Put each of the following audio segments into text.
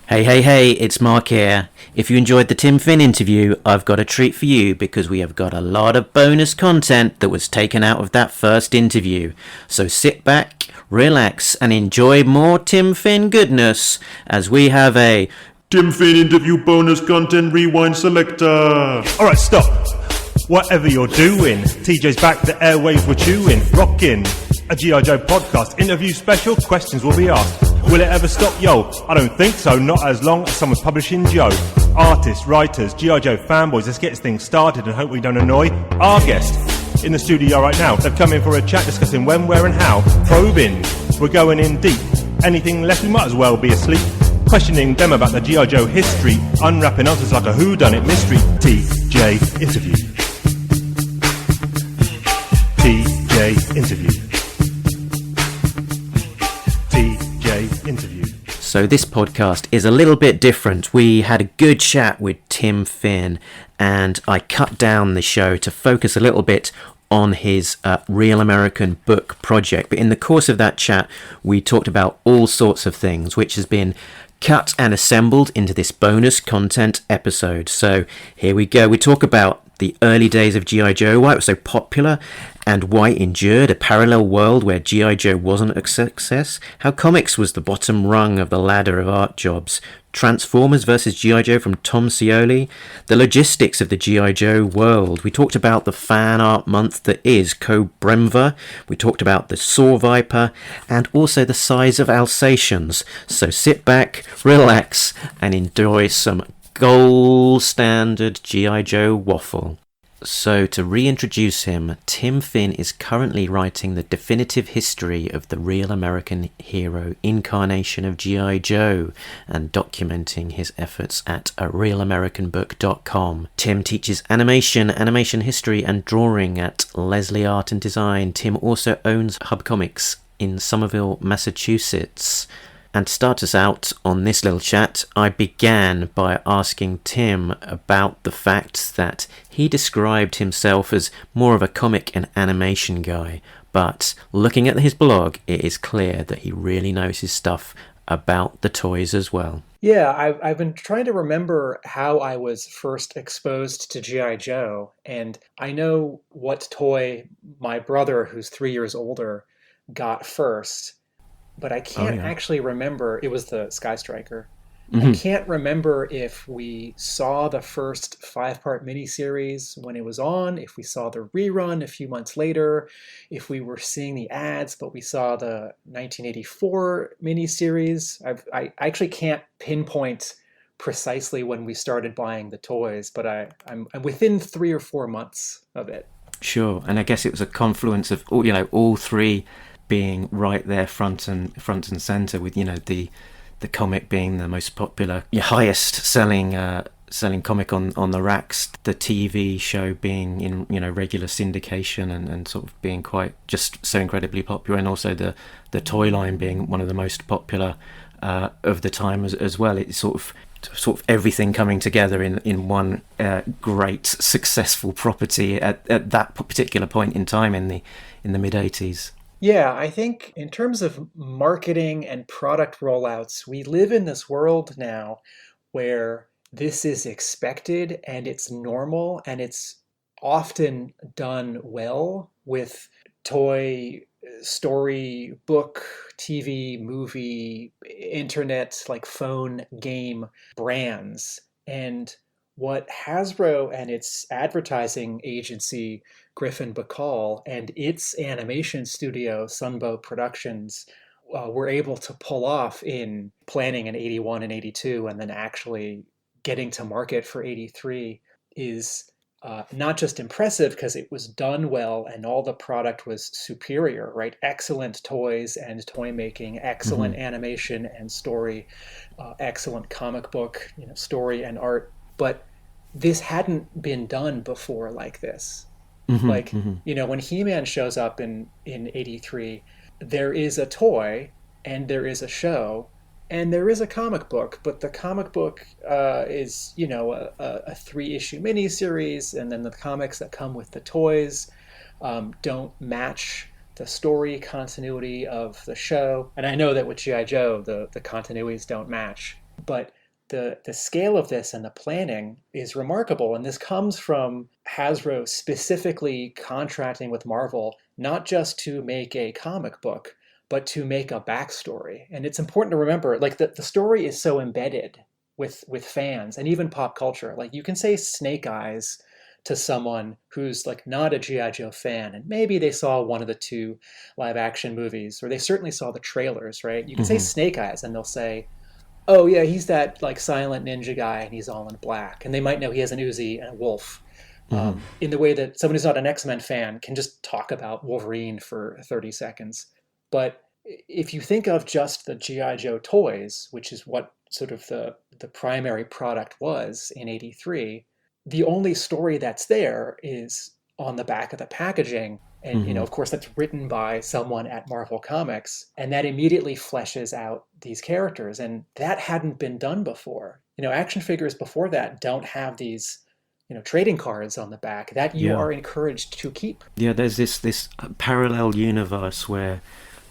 Hey, it's Mark here. If you enjoyed the Tim Finn interview, I've got a treat for you because we have got a lot of bonus content that was taken out of that first interview. So sit back, relax, and enjoy more Tim Finn goodness as we have a Tim Finn interview bonus content rewind selector. Alright, stop. Whatever you're doing, TJ's back, the airwaves we're chewing, rocking. A G.I. Joe podcast, interview special, questions will be asked. Will it ever stop? Yo, I don't think so, not as long as someone's publishing Joe. Artists, writers, G.I. Joe fanboys, let's get this thing started and hope we don't annoy our guest. In the studio right now, they've come in for a chat discussing when, where and how. Probing, we're going in deep. Anything left, we might as well be asleep. Questioning them about the G.I. Joe history. Unwrapping answers like a whodunit mystery. TJ interview. TJ interview. TJ interview. So this podcast is a little bit different. We had a good chat with Tim Finn, and I cut down the show to focus a little bit on his Real American book project. But in the course of that chat, we talked about all sorts of things, which has been cut and assembled into this bonus content episode. So here we go. We talk about the early days of G.I. Joe, why it was so popular, and why it endured a parallel world where G.I. Joe wasn't a success, how comics was the bottom rung of the ladder of art jobs, Transformers versus G.I. Joe from Tom Scioli, the logistics of the G.I. Joe world. We talked about the fan art month that is Cobrember, we talked about the Saw Viper, and also the size of Alsatians. So sit back, relax, and enjoy some gold standard G.I. Joe waffle. So to reintroduce him, Tim Finn is currently writing the definitive history of the real American hero incarnation of G.I. Joe and documenting his efforts at realamericanbook.com. Tim teaches animation history and drawing at Lesley Art Design. Tim also owns Hub Comics in Somerville, Massachusetts. And to start us out on this little chat, I began by asking Tim about the fact that he described himself as more of a comic and animation guy, but looking at his blog, it is clear that he really knows his stuff about the toys as well. Yeah, I've been trying to remember how I was first exposed to G.I. Joe, and I know what toy my brother, who's 3 years older, got first. But I can't actually remember. It was the Sky Striker. I can't remember if we saw the first 5-part miniseries when it was on, if we saw the rerun a few months later, if we were seeing the ads, but we saw the 1984 miniseries. I actually can't pinpoint precisely when we started buying the toys, but I'm within 3 or 4 months of it. Sure, and I guess it was a confluence of all three being right there front and center, with the comic being the most popular, highest selling comic on the racks, the TV show being in regular syndication and sort of being quite just so incredibly popular, and also the toy line being one of the most popular of the time as well. It's sort of everything coming together in one great successful property at that particular point in time in the mid-80s. Yeah, I think in terms of marketing and product rollouts, we live in this world now where this is expected and it's normal, and it's often done well with toy, story, book, TV, movie, internet, like phone, game brands. And what Hasbro and its advertising agency, Griffin Bacall, and its animation studio, Sunbow Productions, were able to pull off in planning in 81 and 82 and then actually getting to market for 83 is not just impressive because it was done well and all the product was superior, right? Excellent toys and toy making, excellent animation and story, excellent comic book, story and art. But this hadn't been done before like this. When He-Man shows up in 83, there is a toy and there is a show and there is a comic book, but the comic book is, a 3-issue miniseries, and then the comics that come with the toys don't match the story continuity of the show. And I know that with G.I. Joe, the continuities don't match. But the scale of this and the planning is remarkable. And this comes from Hasbro specifically contracting with Marvel, not just to make a comic book, but to make a backstory. And it's important to remember, like the story is so embedded with fans and even pop culture. Like you can say Snake Eyes to someone who's like not a G.I. Joe fan, and maybe they saw one of the two live action movies, or they certainly saw the trailers, right? You can say Snake Eyes and they'll say, oh yeah, he's that like silent ninja guy and he's all in black. And they might know he has an Uzi and a wolf. In the way that someone who's not an X-Men fan can just talk about Wolverine for 30 seconds. But if you think of just the G.I. Joe toys, which is what sort of the primary product was in 83, the only story that's there is on the back of the packaging. And, you know, of course, that's written by someone at Marvel Comics. And that immediately fleshes out these characters. And that hadn't been done before. You know, action figures before that don't have these, you know, trading cards on the back that you are encouraged to keep. Yeah, there's this parallel universe where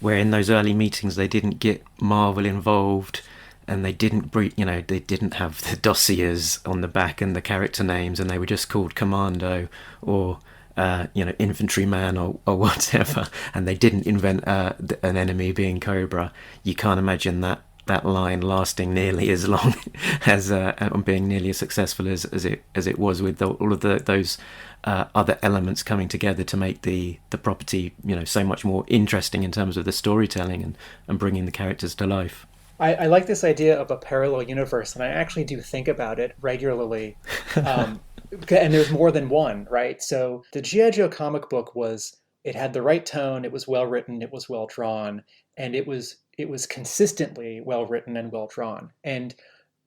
in those early meetings they didn't get Marvel involved, and they didn't they didn't have the dossiers on the back and the character names, and they were just called Commando or infantryman or whatever, and they didn't invent an enemy being Cobra. You can't imagine that line lasting nearly as long as being nearly as successful as it was, with all of those other elements coming together to make the property, you know, so much more interesting in terms of the storytelling and bringing the characters to life. I like this idea of a parallel universe, and I actually do think about it regularly. And there's more than one, right? So the G.I. Joe comic book it had the right tone, it was well written, it was well drawn, and it was consistently well written and well drawn. And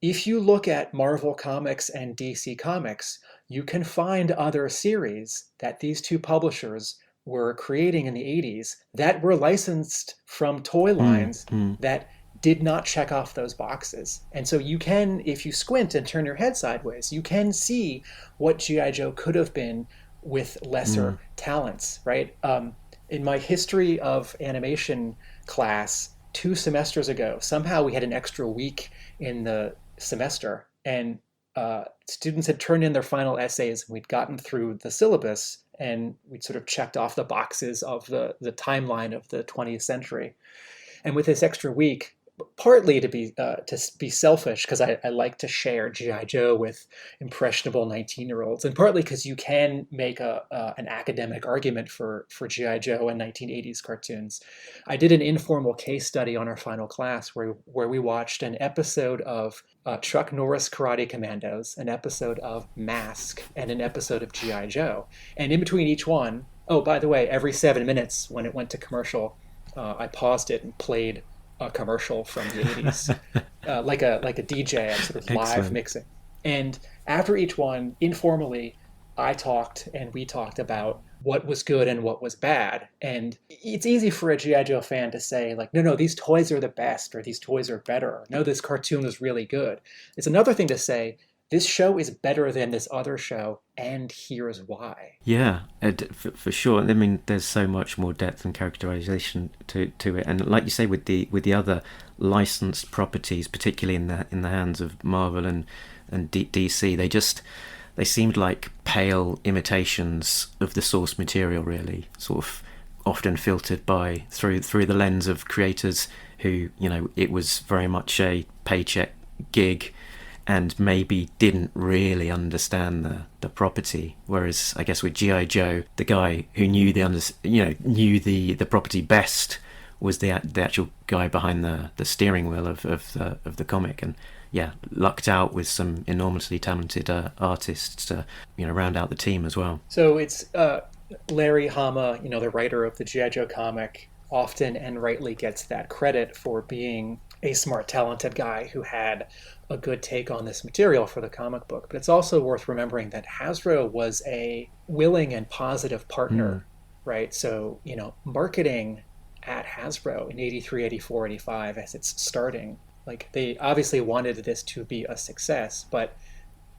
if you look at Marvel Comics and DC Comics, you can find other series that these two publishers were creating in the 80s that were licensed from toy lines that did not check off those boxes. And so you can, if you squint and turn your head sideways, you can see what G.I. Joe could have been with lesser talents, right? In my history of animation class 2 semesters ago, somehow we had an extra week in the semester, and students had turned in their final essays, and we'd gotten through the syllabus, and we'd sort of checked off the boxes of the timeline of the 20th century. And with this extra week, partly to be selfish, because I like to share G.I. Joe with impressionable 19-year-olds, and partly because you can make an academic argument for G.I. Joe and 1980s cartoons. I did an informal case study on our final class where we watched an episode of Chuck Norris Karate Commandos, an episode of Mask, and an episode of G.I. Joe. And in between each one, oh, by the way, every 7 minutes when it went to commercial, I paused it and played a commercial from the 80s, like a DJ. I'm sort of live mixing. And after each one, informally, I talked and we talked about what was good and what was bad. And it's easy for a G.I. Joe fan to say, like, no, these toys are the best, or these toys are better. Or, no, this cartoon is really good. It's another thing to say, this show is better than this other show, and here's why. Yeah, for sure. I mean, there's so much more depth and characterization to it, and like you say, with the other licensed properties, particularly in the hands of Marvel and DC, they seemed like pale imitations of the source material, really, sort of often filtered through the lens of creators who, you know, it was very much a paycheck gig, and maybe didn't really understand the property. Whereas I guess with G.I. Joe, the guy who knew the property best was the actual guy behind the steering wheel of the comic, and lucked out with some enormously talented artists to round out the team as well. So it's Larry Hama, the writer of the G.I. Joe comic, often and rightly gets that credit for being a smart, talented guy who had a good take on this material for the comic book. But it's also worth remembering that Hasbro was a willing and positive partner, right? So, marketing at Hasbro in 83, 84, 85, as it's starting, like, they obviously wanted this to be a success, but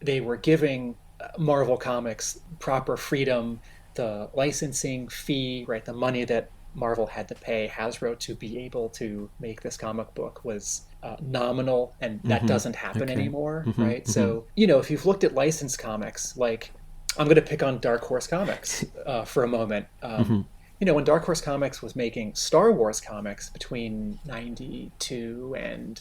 they were giving Marvel Comics proper freedom, the licensing fee, right, the money that Marvel had to pay Hasbro to be able to make this comic book was nominal, and that doesn't happen anymore, right? So, if you've looked at licensed comics, like I'm going to pick on Dark Horse Comics for a moment. When Dark Horse Comics was making Star Wars comics between 92 and,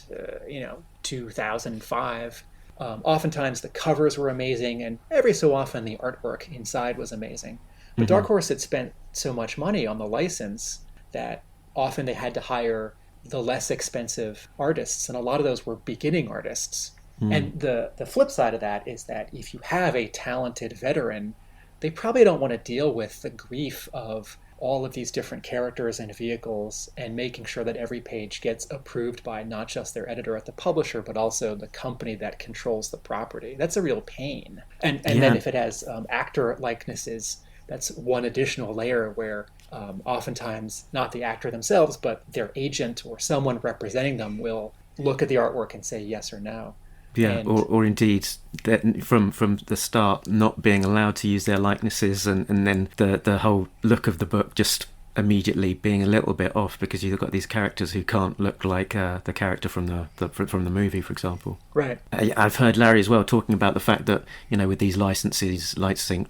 2005, oftentimes the covers were amazing, and every so often the artwork inside was amazing. But Dark Horse had spent so much money on the license that often they had to hire the less expensive artists, and a lot of those were beginning artists. And the flip side of that is that if you have a talented veteran, they probably don't want to deal with the grief of all of these different characters and vehicles and making sure that every page gets approved by not just their editor at the publisher, but also the company that controls the property. That's a real pain. And then if it has actor likenesses, that's one additional layer where oftentimes not the actor themselves, but their agent or someone representing them will look at the artwork and say yes or no. Yeah, or indeed that from the start not being allowed to use their likenesses, and then the whole look of the book just immediately being a little bit off because you've got these characters who can't look like the character from the movie, for example. Right. I've heard Larry as well talking about the fact that with these licensing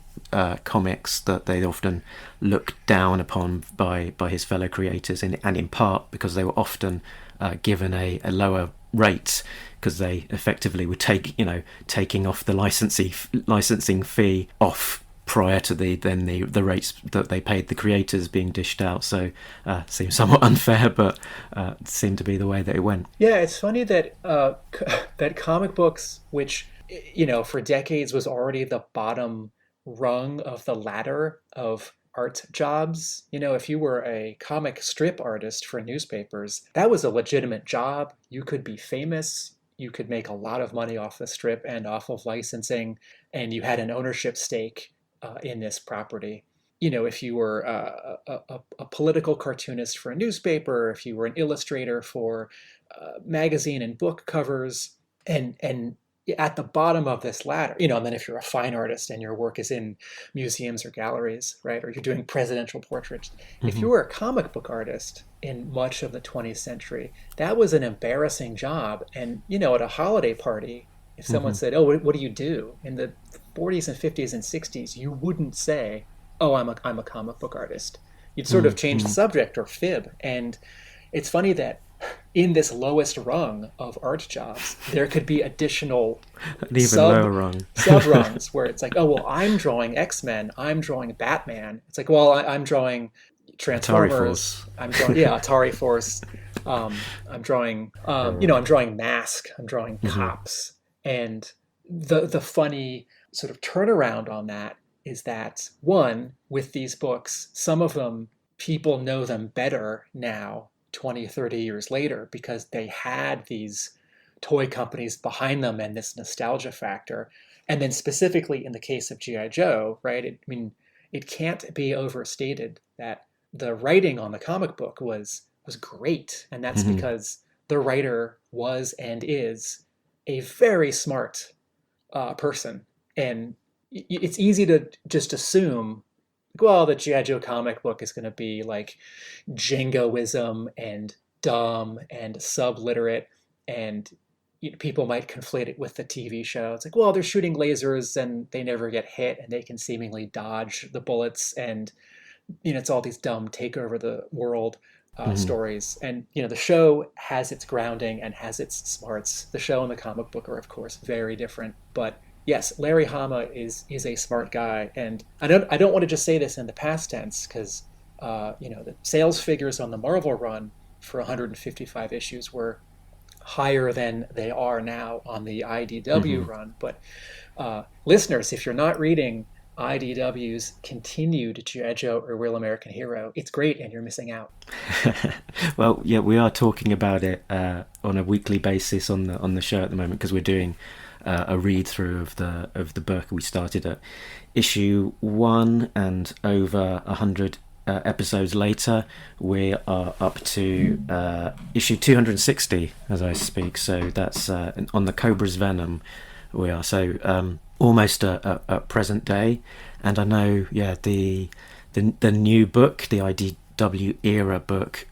comics that they often look down upon by his fellow creators, and in part because they were often given a lower rate because they effectively were taking off the licensing fee off prior to the rates that they paid the creators being dished out. So seems somewhat unfair, but seemed to be the way that it went. Yeah, it's funny that that comic books, which for decades was already the bottom rung of the ladder of art jobs. If you were a comic strip artist for newspapers, that was a legitimate job. You could be famous. You could make a lot of money off the strip and off of licensing, and you had an ownership stake in this property. If you were a political cartoonist for a newspaper, if you were an illustrator for magazine and book covers, and at the bottom of this ladder, and then if you're a fine artist and your work is in museums or galleries, right, or you're doing presidential portraits, if you were a comic book artist in much of the 20th century, that was an embarrassing job. And, at a holiday party, if someone said, oh, what do you do? In the 40s and 50s and 60s, you wouldn't say, oh, I'm a comic book artist. You'd sort of change the subject or fib. And it's funny that in this lowest rung of art jobs, there could be additional lower rung sub-rungs where it's like, oh, well, I'm drawing X-Men, I'm drawing Batman. It's like, well, I'm drawing Transformers. I'm drawing Atari Force. I'm drawing I'm drawing Mask. I'm drawing Cops. And the funny sort of turnaround on that is that, one, with these books, some of them people know them better now, 20, 30 years later, because they had these toy companies behind them and this nostalgia factor. And then specifically in the case of G.I. Joe, right? It can't be overstated that the writing on the comic book was great. And that's because the writer was and is a very smart person. And it's easy to just assume, well, the G.I. Joe comic book is going to be like jingoism and dumb and subliterate, and people might conflate it with the TV show. It's like, well, they're shooting lasers and they never get hit and they can seemingly dodge the bullets, and it's all these dumb take over the world stories. And the show has its grounding and has its smarts. The show and the comic book are, of course, very different, but yes, Larry Hama is a smart guy, and I don't want to just say this in the past tense, because the sales figures on the Marvel run for 155 issues were higher than they are now on the IDW run. But listeners, if you're not reading IDW's continued G.I. Joe or Real American Hero, it's great, and you're missing out. Well, yeah, we are talking about it on a weekly basis on the show at the moment, because we're doing a read through of the book. We started at issue 1, and over 100 episodes later, we are up to issue 260 as I speak. So that's on the Cobra's Venom. We are almost at present day, and I know, the new book, the IDW era book,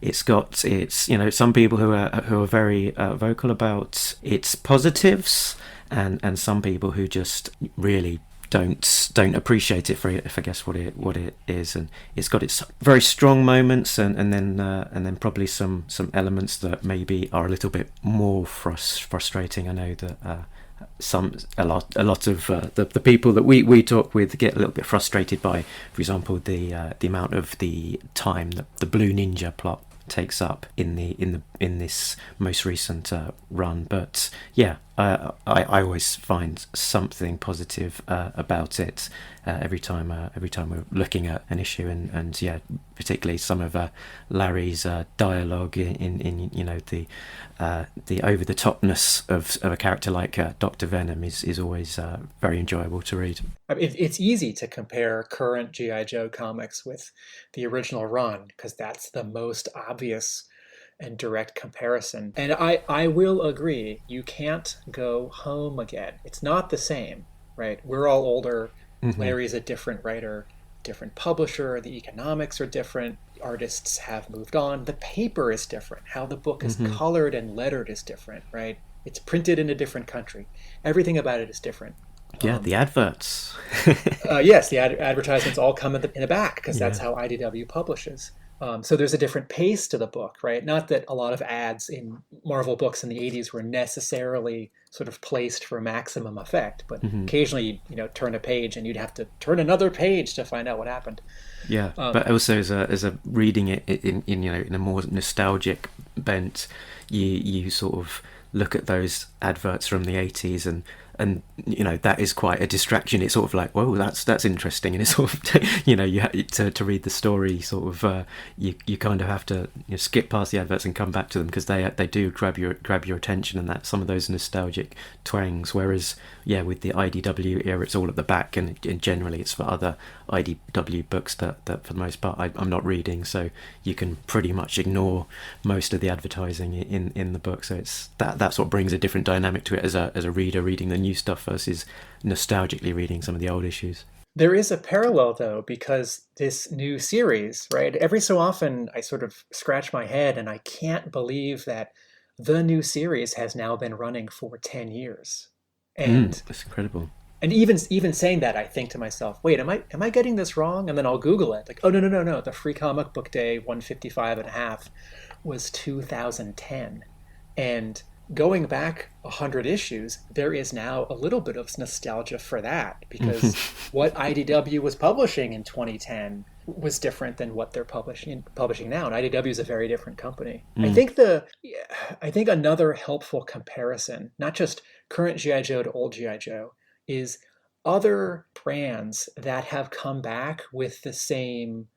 it's some people who are very vocal about its positives, and some people who just really don't appreciate it for I guess what it is. And it's got its very strong moments, and then probably some elements that maybe are a little bit more frustrating. I know that a lot of the people that we talk with get a little bit frustrated by, for example, the amount of the time that the Blue Ninja plot takes up in this most recent run. But yeah, I always find something positive about it every time we're looking at an issue, and yeah, particularly some of Larry's dialogue in the over the topness of a character like Dr. Venom is always very enjoyable to read. It's easy to compare current G.I. Joe comics with the original run because that's the most obvious and direct comparison. And I will agree, you can't go home again. It's not the same, right? We're all older. Mm-hmm. Larry's a different writer, different publisher. The economics are different. Artists have moved on. The paper is different. How the book is colored and lettered is different, right? It's printed in a different country. Everything about it is different. Yeah, the adverts. Yes, the advertisements all come in the back because that's how IDW publishes. So there's a different pace to the book, right? Not that a lot of ads in Marvel books in the 80s were necessarily sort of placed for maximum effect, but occasionally, turn a page and you'd have to turn another page to find out what happened. Yeah, but also as a reading it in a more nostalgic bent, you sort of look at those adverts from the 80s and that is quite a distraction. It's sort of like, whoa, that's interesting, and it's sort of you have to read the story. Sort of you kind of have to skip past the adverts and come back to them because they do grab your attention, and that some of those nostalgic twangs. Whereas with the IDW era, it's all at the back, and generally it's for other IDW books that for the most part I'm not reading, so you can pretty much ignore most of the advertising in the book. So it's that's what brings a different dynamic to it as a reader reading the new stuff versus nostalgically reading some of the old issues. There is a parallel, though, because this new series, right? Every so often I sort of scratch my head and I can't believe that the new series has now been running for 10 years. And that's incredible. And even saying that, I think to myself, wait, am I getting this wrong? And then I'll Google it. Like, oh, no. The Free Comic Book Day 155.5 was 2010. And going back 100 issues, there is now a little bit of nostalgia for that, because what IDW was publishing in 2010 was different than what they're publishing now, and IDW is a very different company. I think another helpful comparison, not just current G.I. Joe to old G.I. Joe, is other brands that have come back with the same,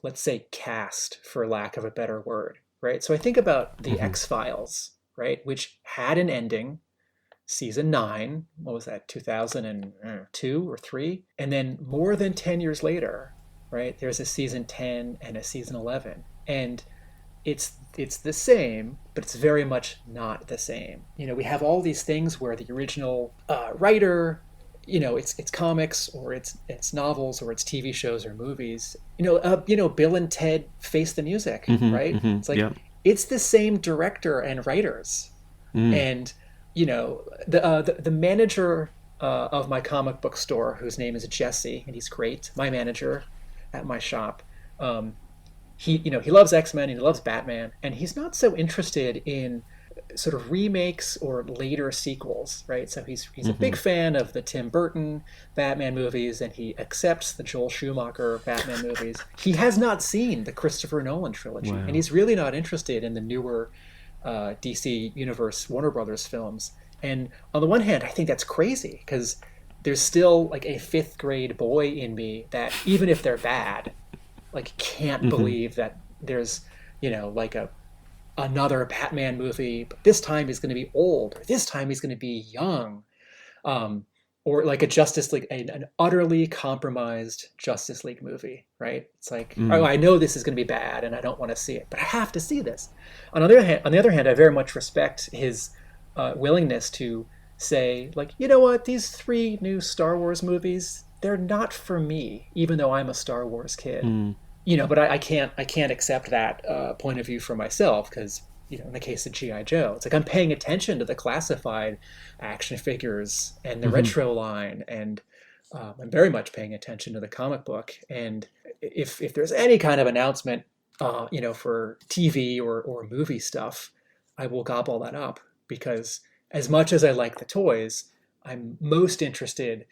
let's say, cast, for lack of a better word, right? So I think about the X-Files, right, which had an ending, season 9, what was that, 2002 or 3? And then more than 10 years later, right, there's a season 10 and a season 11. And it's the same, but it's very much not the same. We have all these things where the original writer, it's comics or it's novels or it's TV shows or movies. Bill and Ted Face the Music, right? It's like, it's the same director and writers. And, the manager of my comic book store, whose name is Jesse, and he's great, my manager at my shop, he loves X-Men, he loves Batman, and he's not so interested in sort of remakes or later sequels, right? So he's a big fan of the Tim Burton Batman movies, and he accepts the Joel Schumacher Batman movies. He has not seen the Christopher Nolan trilogy, and he's really not interested in the newer DC Universe Warner Brothers films. And on the one hand, I think that's crazy, because there's still like a 5th grade boy in me that, even if they're bad, like can't believe that there's like another Batman movie, but this time he's going to be old, or this time he's going to be young, or like a Justice League, an utterly compromised Justice League movie, right? It's like, oh, I know this is going to be bad and I don't want to see it, but I have to see this. On the other hand, I very much respect his willingness to say, like, you know what, these 3 new Star Wars movies, they're not for me, even though I'm a Star Wars kid. but I can't accept that point of view for myself because, in the case of G.I. Joe, it's like I'm paying attention to the classified action figures and the retro line, and I'm very much paying attention to the comic book. And if there's any kind of announcement, for TV or movie stuff, I will gobble that up because as much as I like the toys, I'm most interested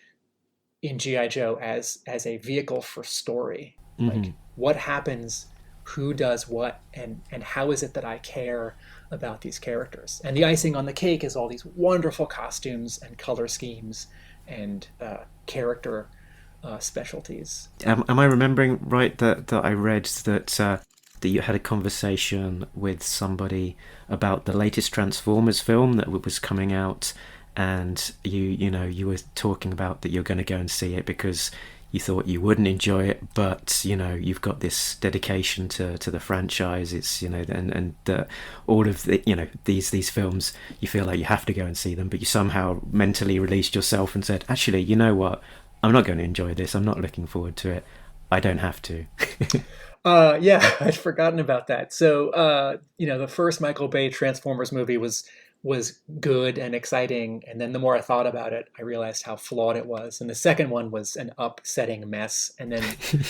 in G.I. Joe as a vehicle for story. Like what happens, who does what, and how is it that I care about these characters? And the icing on the cake is all these wonderful costumes and color schemes and character specialties. Am I remembering right that I read that you had a conversation with somebody about the latest Transformers film that was coming out, and you were talking about that you're going to go and see it because you thought you wouldn't enjoy it, but you've got this dedication to the franchise. It's and all of the these films, you feel like you have to go and see them, but you somehow mentally released yourself and said, actually, you know what, I'm not going to enjoy this. I'm not looking forward to it. I don't have to. Yeah, I'd forgotten about that. So the first Michael Bay Transformers movie was good and exciting, and then the more I thought about it, I realized how flawed it was. And the second one was an upsetting mess. And then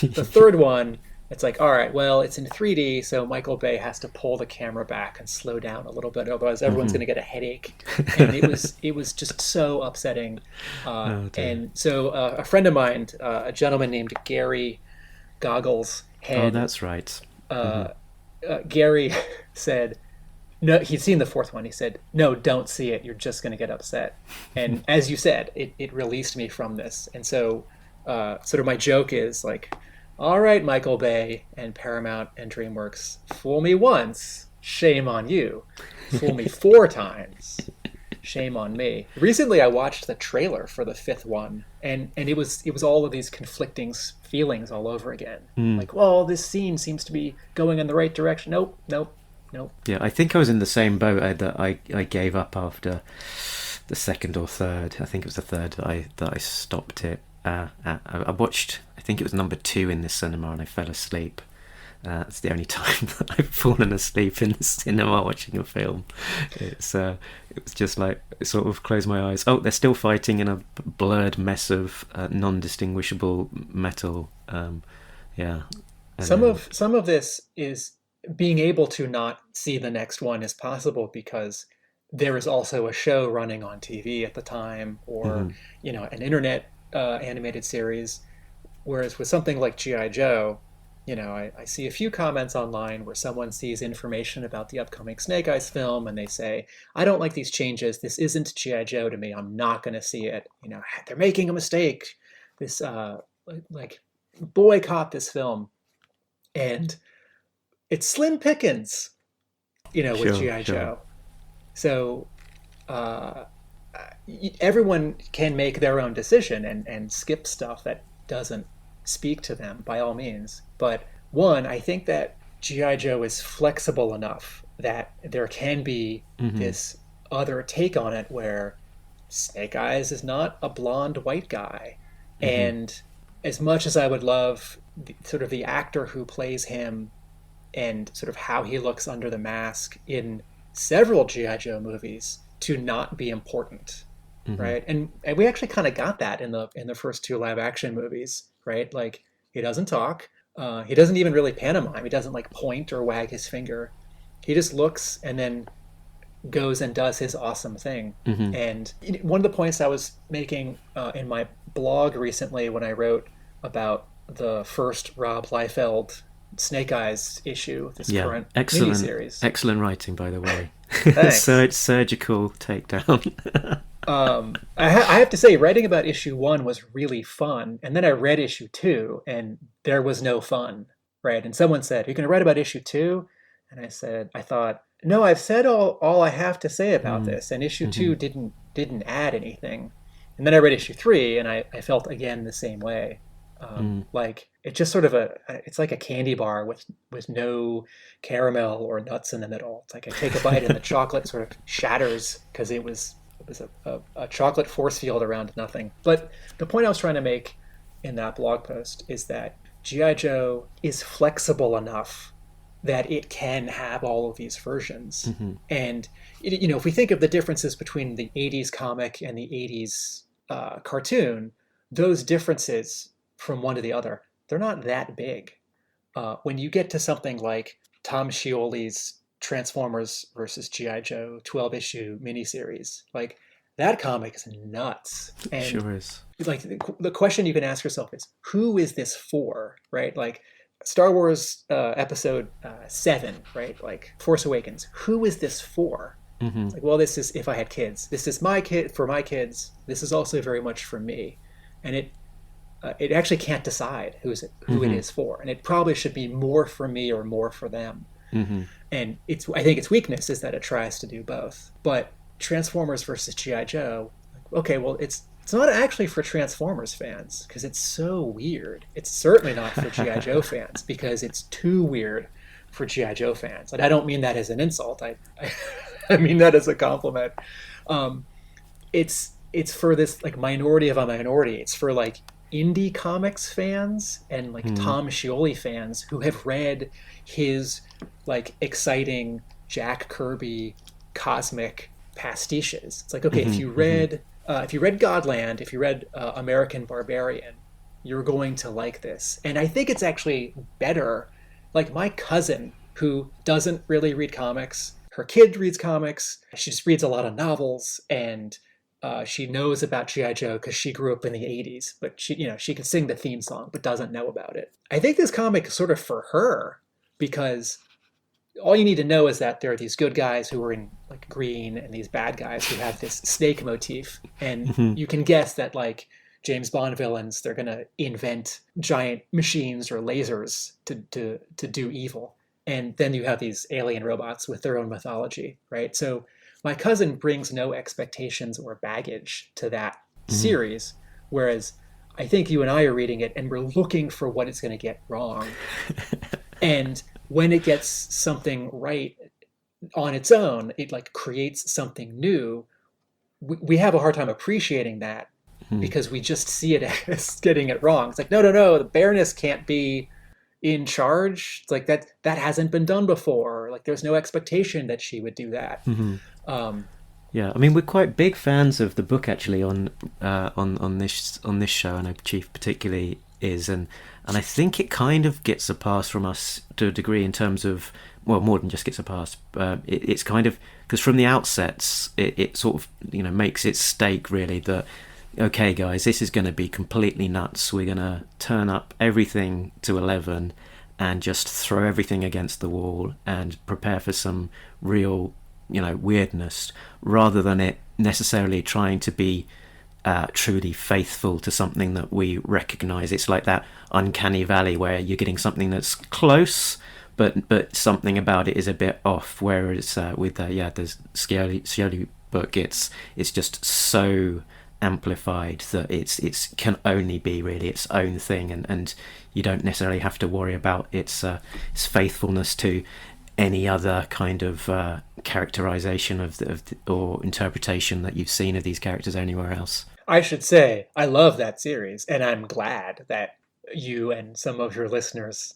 the third one, it's like, all right, well, it's in 3D, so Michael Bay has to pull the camera back and slow down a little bit, otherwise everyone's going to get a headache. And it was just so upsetting. And so a friend of mine, a gentleman named Gary Goggles, oh, that's right. Gary said, no, he'd seen the fourth one. He said, no, don't see it. You're just going to get upset. And as you said, it released me from this. And so sort of my joke is like, all right, Michael Bay and Paramount and DreamWorks, fool me once, shame on you. Fool me 4 times, shame on me. Recently, I watched the trailer for the 5th one, and it was all of these conflicting feelings all over again. Like, well, this scene seems to be going in the right direction. Nope. Yeah, I think I was in the same boat that I gave up after the second or third. I think it was the third that I stopped it. I watched, I think it was number 2 in the cinema, and I fell asleep. It's the only time that I've fallen asleep in the cinema watching a film. It was just like, sort of close my eyes. Oh, they're still fighting in a blurred mess of non-distinguishable metal. Yeah. Some of this is being able to not see the next one is possible because there is also a show running on TV at the time, or an internet animated series. Whereas with something like G.I. Joe, I see a few comments online where someone sees information about the upcoming Snake Eyes film and they say, I don't like these changes. This isn't G.I. Joe to me. I'm not going to see it. They're making a mistake. This boycott this film. And it's slim pickings, with G.I. Joe. So everyone can make their own decision and skip stuff that doesn't speak to them by all means. But one, I think that G.I. Joe is flexible enough that there can be this other take on it where Snake Eyes is not a blonde white guy. And as much as I would love the actor who plays him and sort of how he looks under the mask in several G.I. Joe movies to not be important, right? And we actually kind of got that in the first 2 live action movies, right? Like, he doesn't talk. He doesn't even really pantomime. He doesn't like point or wag his finger. He just looks and then goes and does his awesome thing. And one of the points I was making in my blog recently when I wrote about the first Rob Liefeld Snake Eyes issue, this current miniseries. Excellent writing, by the way. Surgical takedown. I have to say, writing about issue 1 was really fun, and then I read issue 2, and there was no fun, right? And someone said, "Are you going to write about issue 2?" And I thought, no, I've said all I have to say about this, and issue 2 didn't add anything. And then I read issue 3, and I felt again the same way. Like, it's just sort of it's like a candy bar with no caramel or nuts in the middle. It's like I take a bite and the chocolate sort of shatters because it was a chocolate force field around nothing. But the point I was trying to make in that blog post is that G.I. Joe is flexible enough that it can have all of these versions. And, if we think of the differences between the 80s comic and the 80s cartoon, those differences from one to the other, they're not that big. When you get to something like Tom Scioli's Transformers versus G.I. Joe 12-issue miniseries, like that comic is nuts. And Sure is. like the question you can ask yourself is, who is this for, right? Like Star Wars episode 7, right? Like Force Awakens, who is this for? It's like, well, this is if I had kids. This is my kid for my kids. This is also very much for me, and it actually can't decide who it is for, and it probably should be more for me or more for them. And I think its weakness is that it tries to do both. But Transformers versus G.I. Joe, okay, well, it's not actually for Transformers fans because it's so weird. It's certainly not for G.I. Joe fans because it's too weird for G.I. Joe fans. And I don't mean that as an insult. I mean that as a compliment. It's for this like minority of a minority. It's for like indie comics fans and like Tom Scioli fans who have read his like exciting Jack Kirby cosmic pastiches. It's like, okay, if you read Godland, if you read American Barbarian, you're going to like this. And I think it's actually better. Like my cousin who doesn't really read comics, her kid reads comics, she just reads a lot of novels, and she knows about G.I. Joe because she grew up in the 80s, but she can sing the theme song but doesn't know about it. I think this comic is sort of for her because all you need to know is that there are these good guys who are in like green and these bad guys who have this snake motif, and you can guess that like James Bond villains, they're gonna invent giant machines or lasers to do evil, and then you have these alien robots with their own mythology, right? So my cousin brings no expectations or baggage to that series, whereas I think you and I are reading it and we're looking for what it's going to get wrong. And when it gets something right on its own, it like creates something new. We have a hard time appreciating that because we just see it as getting it wrong. It's like, no, the Baroness can't be in charge. It's like that hasn't been done before. Like there's no expectation that she would do that. Yeah, I mean, we're quite big fans of the book actually on this show. I know Chief particularly is, and I think it kind of gets a pass from us to a degree in terms of, well, more than just gets a pass. It's kind of because from the outset, it sort of makes its stake really that, okay, guys, this is going to be completely nuts. We're going to turn up everything to 11 and just throw everything against the wall and prepare for some real weirdness, rather than it necessarily trying to be truly faithful to something that we recognize. It's like that uncanny valley where you're getting something that's close, but something about it is a bit off. Whereas with the Scioli book, it's just so amplified that it's can only be really its own thing, and you don't necessarily have to worry about its faithfulness to any other kind of characterization or interpretation that you've seen of these characters anywhere else. I should say I love that series, and I'm glad that you and some of your listeners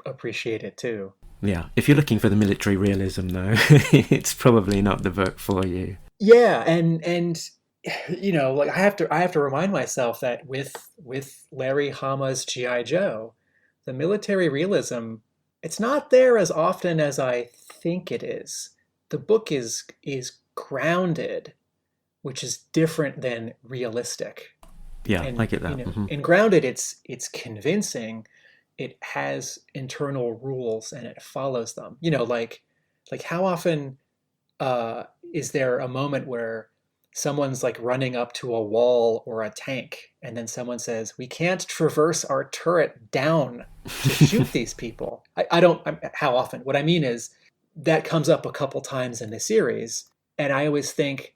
appreciate it too. Yeah, if you're looking for the military realism, though, it's probably not the book for you. Yeah, and like I have to remind myself that with Larry Hama's G.I. Joe, the military realism, it's not there as often as I think it is. The book is grounded, which is different than realistic. Yeah, And I get that. in grounded, it's convincing. It has internal rules and it follows them. Like how often is there a moment where someone's like running up to a wall or a tank, and then someone says, "We can't traverse our turret down to shoot these people." How often? What I mean is that comes up a couple times in the series, and I always think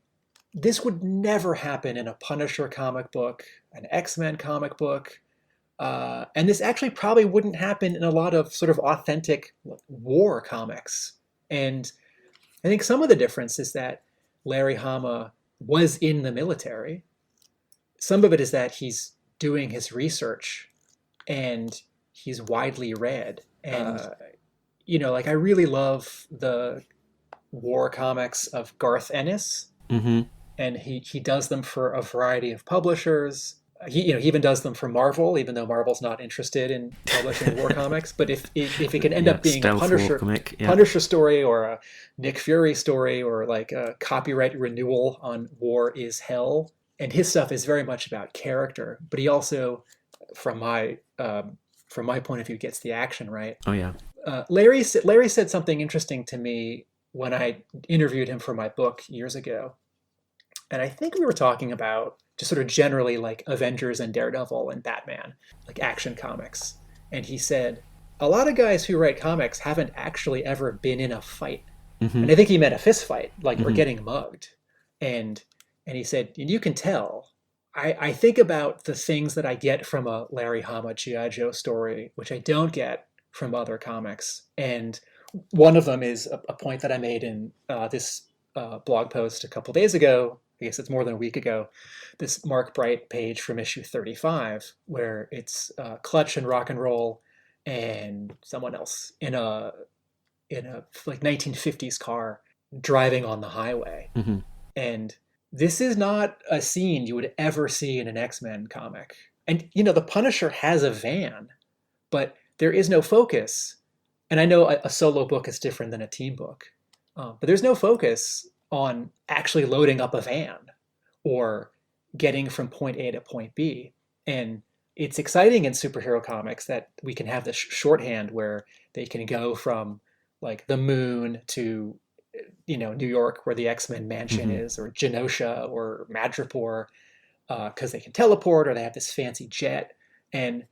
this would never happen in a Punisher comic book, an X-Men comic book, and this actually probably wouldn't happen in a lot of sort of authentic war comics. And I think some of the difference is that Larry Hama was in the military. Some of it is that he's doing his research and he's widely read. And, like I really love the war comics of Garth Ennis. Mm-hmm. And he does them for a variety of publishers. He even does them for Marvel, even though Marvel's not interested in publishing war comics. But if it can end up being a Punisher story or a Nick Fury story or like a copyright renewal on War is Hell, and his stuff is very much about character, but he also, from my point of view, gets the action right. Oh yeah. Larry said something interesting to me when I interviewed him for my book years ago. And I think we were talking about just sort of generally like Avengers and Daredevil and Batman, like action comics. And he said, a lot of guys who write comics haven't actually ever been in a fight. Mm-hmm. And I think he meant a fist fight, like we're getting mugged. And he said, and you can tell, I think about the things that I get from a Larry Hama G.I. Joe story, which I don't get from other comics. And one of them is a point that I made in this blog post a couple days ago. I guess it's more than a week ago, this Mark Bright page from issue 35, where it's Clutch and Rock and Roll and someone else in a like 1950s car driving on the highway. Mm-hmm. And this is not a scene you would ever see in an X-Men comic. And, the Punisher has a van, but there is no focus. And I know a solo book is different than a team book, but there's no focus on actually loading up a van or getting from point A to point B. And it's exciting in superhero comics that we can have this shorthand where they can go from like the moon to, New York, where the X-Men mansion is, or Genosha or Madripoor, because they can teleport or they have this fancy jet. And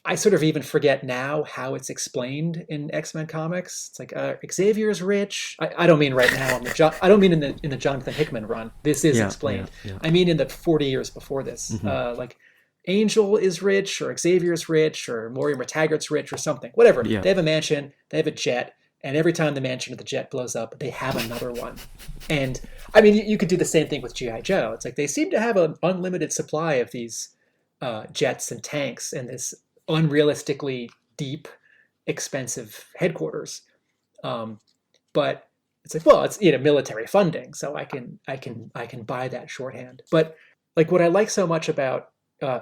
I sort of even forget now how it's explained in X-Men comics. It's like Xavier's rich. I don't mean right now. I don't mean in the Jonathan Hickman run. This is explained. Yeah. I mean in the 40 years before this. Like Angel is rich, or Xavier's rich, or Moira McTaggart's rich, or something. Whatever. Yeah. They have a mansion. They have a jet. And every time the mansion or the jet blows up, they have another one. And I mean, you could do the same thing with G.I. Joe. It's like they seem to have an unlimited supply of these jets and tanks and this unrealistically deep, expensive headquarters. But it's like, well, it's military funding, so I can buy that shorthand. But like what I like so much about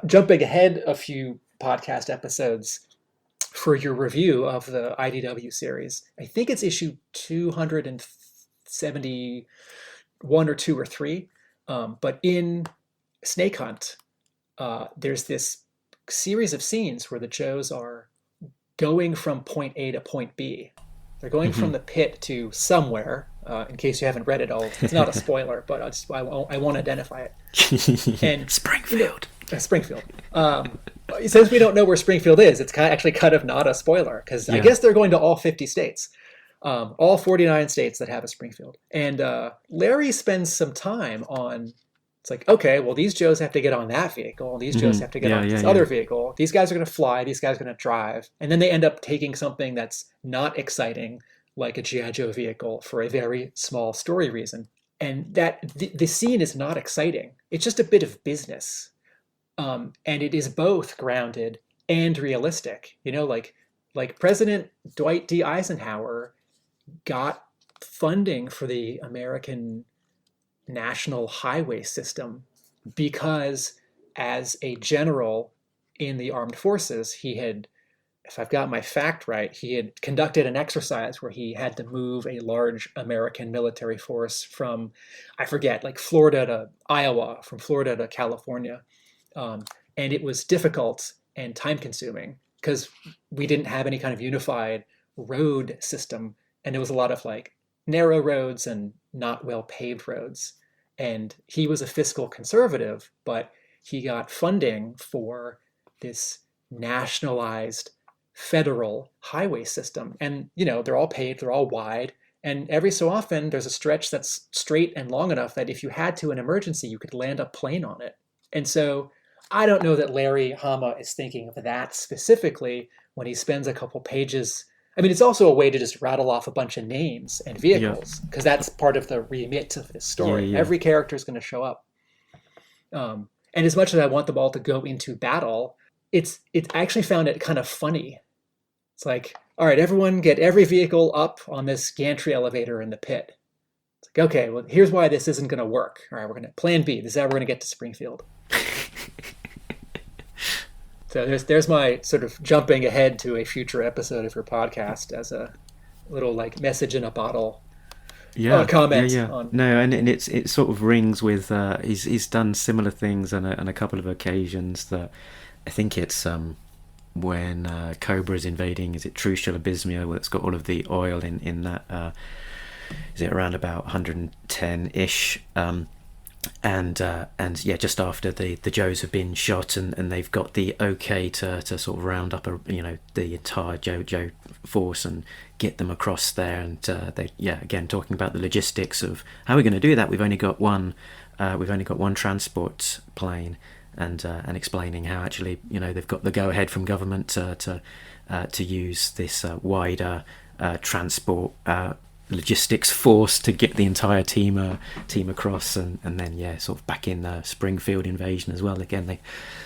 jumping ahead a few podcast episodes for your review of the IDW series, I think it's issue 271 or 2 or 3. But in Snake Hunt, there's this series of scenes where the Joes are going from point A to point B. They're going from the pit to somewhere. In case you haven't read it all, it's not a spoiler, but I won't identify it. And Springfield. Springfield. Since we don't know where Springfield is, it's actually kind of not a spoiler, because I guess they're going to all 50 states, all 49 states that have a Springfield. And Larry spends some time on, it's like, okay, well, these Joes have to get on that vehicle, and these Joes have to get on this other vehicle. These guys are going to fly, these guys are going to drive. And then they end up taking something that's not exciting, like a G.I. Joe vehicle, for a very small story reason. And that the scene is not exciting. It's just a bit of business. And it is both grounded and realistic. Like President Dwight D. Eisenhower got funding for the American national highway system because, as a general in the armed forces, he had, if I've got my fact right, he had conducted an exercise where he had to move a large American military force from, I forget, like Florida to Iowa, from Florida to California. And it was difficult and time consuming because we didn't have any kind of unified road system. And there was a lot of like narrow roads and not well paved roads. And he was a fiscal conservative, but he got funding for this nationalized federal highway system. And, they're all paved, they're all wide. And every so often there's a stretch that's straight and long enough that if you had to, in emergency, you could land a plane on it. And so I don't know that Larry Hama is thinking of that specifically when he spends a couple pages. I mean, it's also a way to just rattle off a bunch of names and vehicles, because that's part of the remit of this story. Every character is going to show up. And as much as I want them all to go into battle, I actually found it kind of funny It's like, all right, everyone get every vehicle up on this gantry elevator in the pit. It's like, okay, well, here's why this isn't going to work. All right, we're going to plan B. This is how we're going to get to Springfield. So there's my sort of jumping ahead to a future episode of your podcast as a little like message in a bottle comment. No, and it sort of rings with he's done similar things on a couple of occasions. That I think it's when Cobra is invading. Is it Trucial Abysmia? Where it's got all of the oil in that. Is it around about 110-ish? And yeah, just after the Joes have been shot and they've got the okay to sort of round up the entire Joe force and get them across there, and they again talking about the logistics of how we're going to do that. We've only got one transport plane, and explaining how actually they've got the go ahead from government to use this wider transport logistics force to get the entire team across, and then sort of back in the Springfield invasion as well. Again, they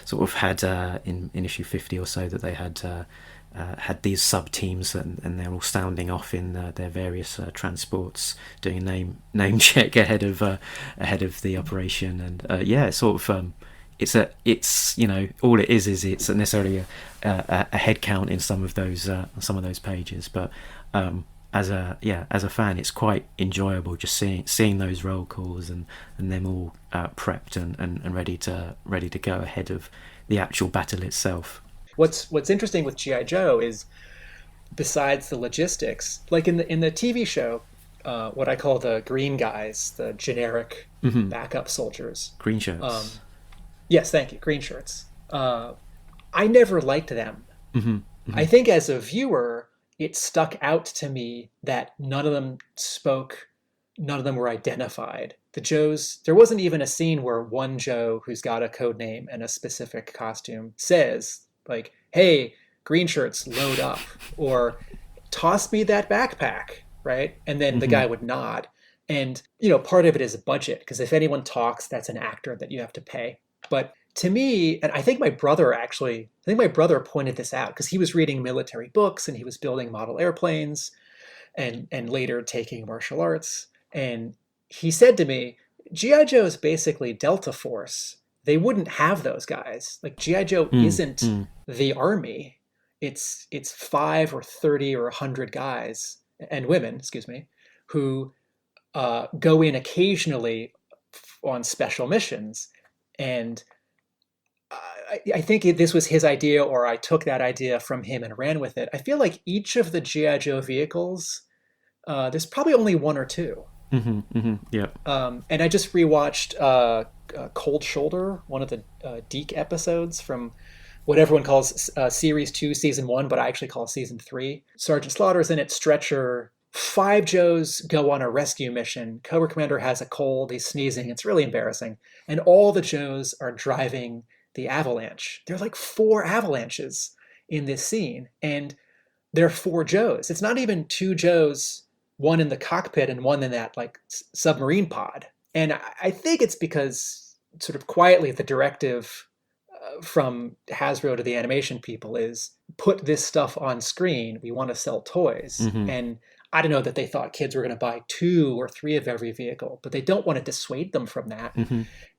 sort of had in issue 50 or so that they had these sub teams, and they're all sounding off in their various transports, doing a name check ahead of the operation, and sort of it's all it is it's necessarily a head count in some of those pages, but as a fan, it's quite enjoyable just seeing those roll calls and them all prepped and ready to go ahead of the actual battle itself. What's interesting with G.I. Joe is, besides the logistics, like in the TV show, what I call the green guys, the generic backup soldiers, green shirts. Yes, thank you, green shirts. I never liked them. I think as a viewer, it stuck out to me that none of them spoke, none of them were identified. The Joes, there wasn't even a scene where one Joe who's got a code name and a specific costume says, like, hey, green shirts, load up, or toss me that backpack, right? And then the guy would nod. And, part of it is a budget, because if anyone talks, that's an actor that you have to pay. But to me, and I think my brother pointed this out, because he was reading military books and he was building model airplanes and later taking martial arts. And he said to me, G.I. Joe is basically Delta Force. They wouldn't have those guys. Like, G.I. Joe isn't the army. It's 5 or 30 or 100 guys and women, who go in occasionally on special missions. And I think this was his idea, or I took that idea from him and ran with it. I feel like each of the G.I. Joe vehicles, there's probably only one or two. Yeah. And I just rewatched Cold Shoulder, one of the Deke episodes from what everyone calls Series 2, Season 1, but I actually call Season 3. Sergeant Slaughter's in it, Stretcher. 5 Joes go on a rescue mission. Cobra Commander has a cold. He's sneezing. It's really embarrassing. And all the Joes are driving the avalanche. There are like 4 avalanches in this scene. And there are 4 Joes. It's not even 2 Joes, one in the cockpit and one in that like submarine pod. And I think it's because sort of quietly the directive from Hasbro to the animation people is put this stuff on screen. We want to sell toys. And I don't know that they thought kids were going to buy 2 or 3 of every vehicle, but they don't want to dissuade them from that.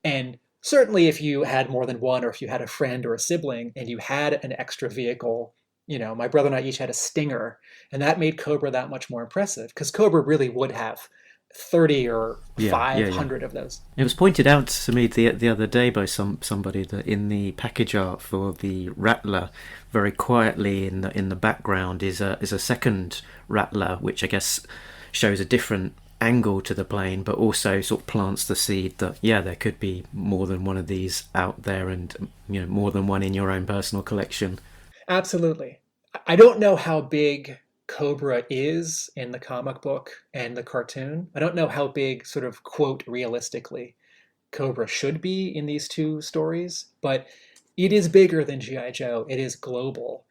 And certainly if you had more than one, or if you had a friend or a sibling and you had an extra vehicle, my brother and I each had a Stinger, and that made Cobra that much more impressive, because Cobra really would have 30 or 500 of those. It was pointed out to me the other day by somebody that in the package art for the Rattler, very quietly in the background is a second Rattler, which I guess shows a different angle to the plane, but also sort of plants the seed that there could be more than one of these out there, and more than one in your own personal collection. Absolutely. I don't know how big Cobra is in the comic book and the cartoon. I don't know how big, sort of, quote, realistically, Cobra should be in these 2 stories, but it is bigger than G.I. Joe. It is global.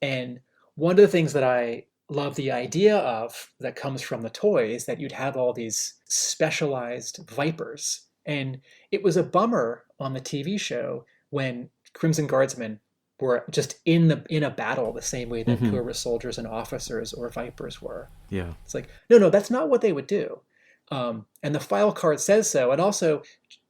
And one of the things that I love the idea of that comes from the toy is that you'd have all these specialized Vipers. And it was a bummer on the TV show when Crimson Guardsmen were just in a battle the same way that Cobra soldiers and officers or Vipers were. Yeah. It's like, no, that's not what they would do. And the file card says so. And also,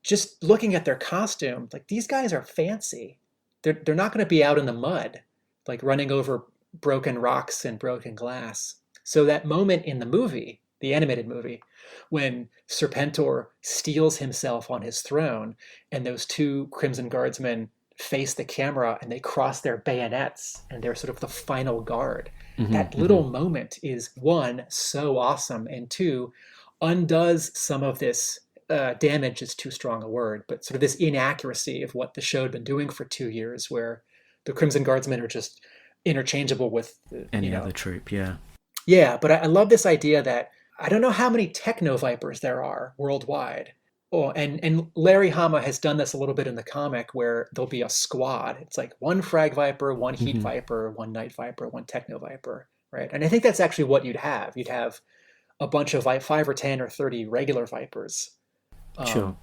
just looking at their costume, like these guys are fancy. They're not going to be out in the mud, like running over broken rocks and broken glass. So that moment in the movie, the animated movie, when Serpentor steals himself on his throne and those two Crimson Guardsmen face the camera and they cross their bayonets and they're sort of the final guard. That little moment is, one, so awesome, and two, undoes some of this damage is too strong a word, but sort of this inaccuracy of what the show had been doing for 2 years, where the Crimson Guardsmen are just interchangeable with any other troop. Yeah. Yeah, but I love this idea that I don't know how many Techno Vipers there are worldwide. Oh, and Larry Hama has done this a little bit in the comic where there'll be a squad. It's like one Frag Viper, one Heat Viper, one Night Viper, one Techno Viper, right? And I think that's actually what you'd have. You'd have a bunch of 5 or 10 or 30 regular Vipers. Sure.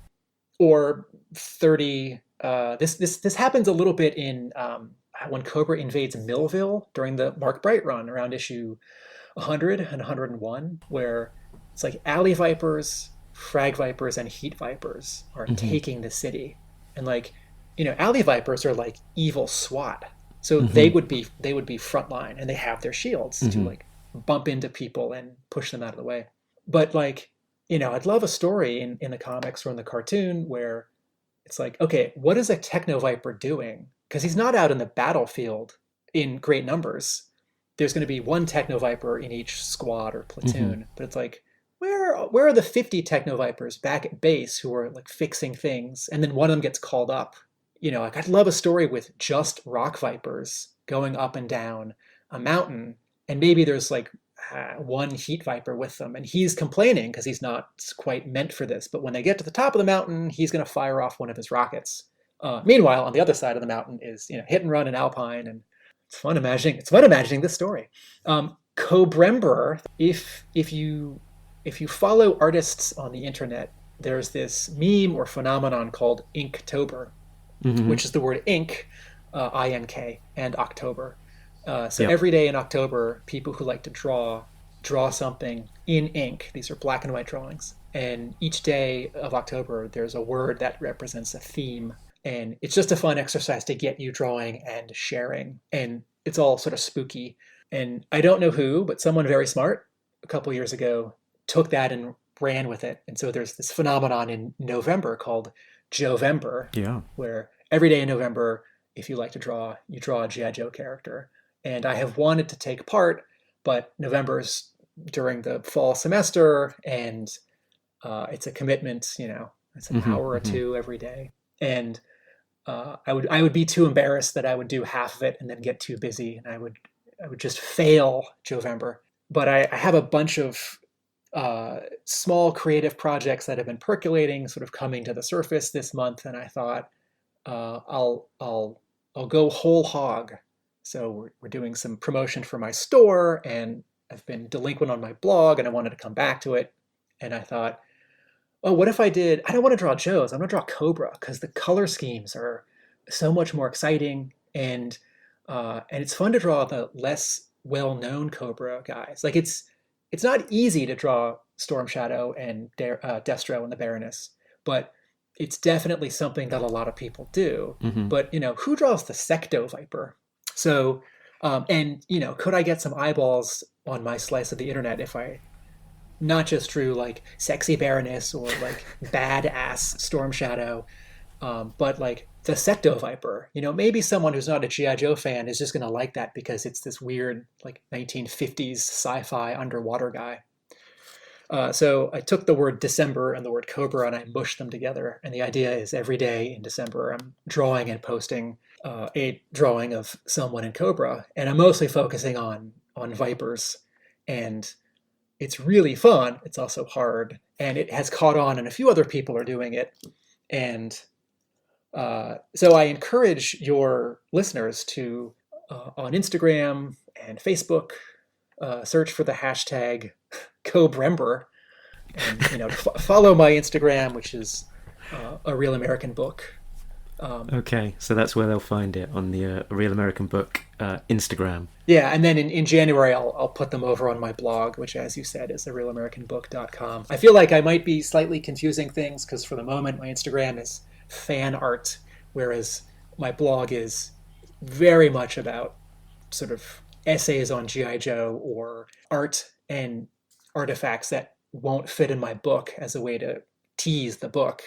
Or 30. This happens a little bit in when Cobra invades Millville during the Mark Bright run around issue 100 and 101, where it's like Alley Vipers, Frag Vipers, and Heat Vipers are taking the city. And like, Alley Vipers are like evil SWAT. So they would be frontline, and they have their shields to like bump into people and push them out of the way. But like, I'd love a story in the comics or in the cartoon where it's like, okay, what is a Techno Viper doing? Because he's not out in the battlefield in great numbers. There's going to be one Techno Viper in each squad or platoon, but it's like, where are the 50 Techno Vipers back at base who are like fixing things, and then one of them gets called up? Like I'd love a story with just Rock Vipers going up and down a mountain, and maybe there's like one Heat Viper with them, and he's complaining because he's not quite meant for this. But when they get to the top of the mountain, he's going to fire off one of his rockets. Meanwhile, on the other side of the mountain is Hit and Run and Alpine, and it's fun imagining this story. Cobrember, if you follow artists on the internet, there's this meme or phenomenon called Inktober, which is the word ink, I-N-K, and October. Every day in October, people who like to draw something in ink. These are black and white drawings. And each day of October, there's a word that represents a theme. And it's just a fun exercise to get you drawing and sharing. And it's all sort of spooky. And I don't know who, but someone very smart a couple years ago took that and ran with it. And so there's this phenomenon in November called Jovember, where every day in November, if you like to draw, you draw a G.I. Joe character. And I have wanted to take part, but November's during the fall semester, and it's a commitment, it's an hour or two every day. And I would be too embarrassed that I would do half of it and then get too busy, and I would just fail Jovember. But I have a bunch of small creative projects that have been percolating, sort of coming to the surface this month, and I thought I'll go whole hog. So we're doing some promotion for my store, and I've been delinquent on my blog, and I wanted to come back to it. And I thought, oh, what if I don't want to draw Joes, I'm going to draw Cobra, because the color schemes are so much more exciting, and it's fun to draw the less well-known Cobra guys. Like it's not easy to draw Storm Shadow and Destro and the Baroness, but it's definitely something that a lot of people do. But who draws the Secto Viper? So, could I get some eyeballs on my slice of the internet if I not just drew like sexy Baroness or like badass Storm Shadow, but like the Secto Viper? Maybe someone who's not a G.I. Joe fan is just going to like that because it's this weird like 1950s sci-fi underwater guy. So I took the word December and the word Cobra and I mushed them together. And the idea is every day in December, I'm drawing and posting a drawing of someone in Cobra. And I'm mostly focusing on Vipers. And it's really fun. It's also hard. And it has caught on, and a few other people are doing it. And so I encourage your listeners to, on Instagram and Facebook, search for the hashtag Cobrember, and follow my Instagram, which is A Real American Book, Okay, so that's where they'll find it, on the Real American Book Instagram. Yeah, and then in January I'll put them over on my blog, which, as you said, is therealamericanbook.com. I feel like I might be slightly confusing things because for the moment my Instagram is fan art, whereas my blog is very much about sort of essays on GI Joe or art and artifacts that won't fit in my book as a way to tease the book.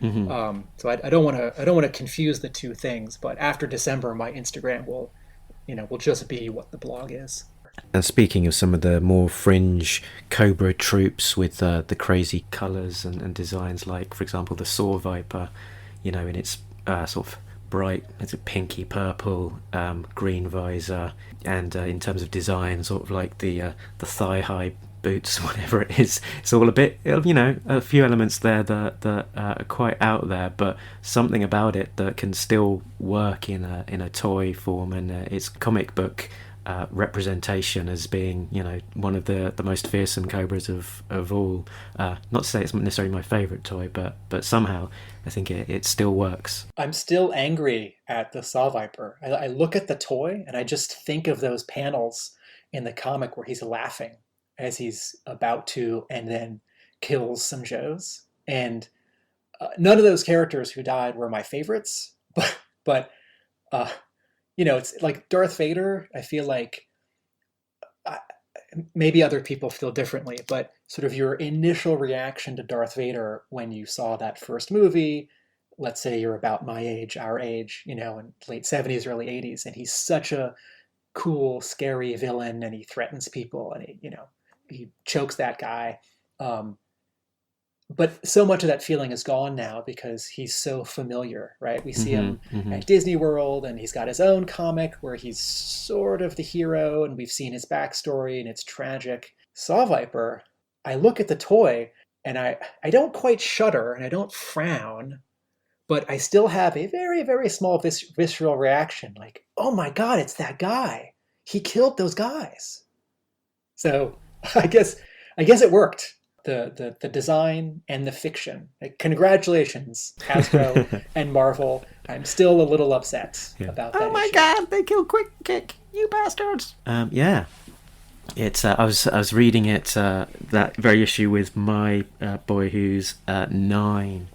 So I don't want to confuse the two things. But after December, my Instagram will just be what the blog is. And speaking of some of the more fringe Cobra troops with the crazy colours and designs, like for example the Saw Viper, in its sort of bright, it's a pinky purple, green visor, and in terms of design, sort of like the thigh high boots, whatever it is, it's all a bit, a few elements there that are quite out there, but something about it that can still work in a toy form, and its comic book representation as being, one of the most fearsome cobras of all. Not to say it's necessarily my favourite toy, but somehow I think it still works. I'm still angry at the Saw Viper. I look at the toy and I just think of those panels in the comic where he's laughing as he's about to, and then kills some Joes. And none of those characters who died were my favorites, but it's like Darth Vader. I feel like maybe other people feel differently, but sort of your initial reaction to Darth Vader when you saw that first movie, let's say you're about my age, our age, in late 70s, early 80s, and he's such a cool, scary villain, and he threatens people, and he chokes that guy. But so much of that feeling is gone now because he's so familiar, right? We see him at Disney World, and he's got his own comic where he's sort of the hero, and we've seen his backstory, and it's tragic. Saw Viper, I look at the toy, and I don't quite shudder, and I don't frown, but I still have a very, very small visceral reaction, like, oh my God, it's that guy. He killed those guys. So I guess it worked. The design and the fiction. Like, congratulations, Hasbro and Marvel. I'm still a little upset about that. Oh my issue. God! They killed Quick Kick, you bastards! Yeah, it's. I was reading it that very issue with my boy who's 9,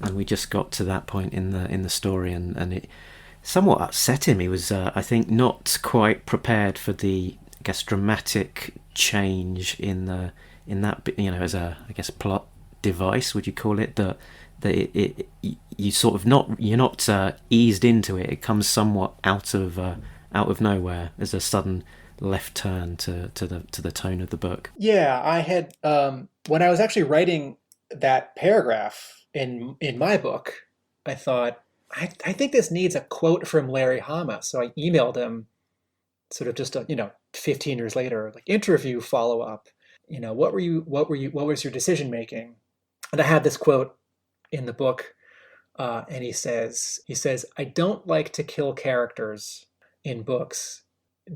and we just got to that point in the story, and it somewhat upset him. He was, I think, not quite prepared for the, I guess, dramatic change in that, as a, I guess, plot device, would you call it, that you sort of you're not eased into it. It comes somewhat out of nowhere as a sudden left turn to the tone of the book. Yeah, I had when I was actually writing that paragraph in my book, I thought, I think this needs a quote from Larry Hama. So I emailed him sort of just 15 years later, like, interview follow up. What was your decision making? And I had this quote in the book, and he says, I don't like to kill characters in books.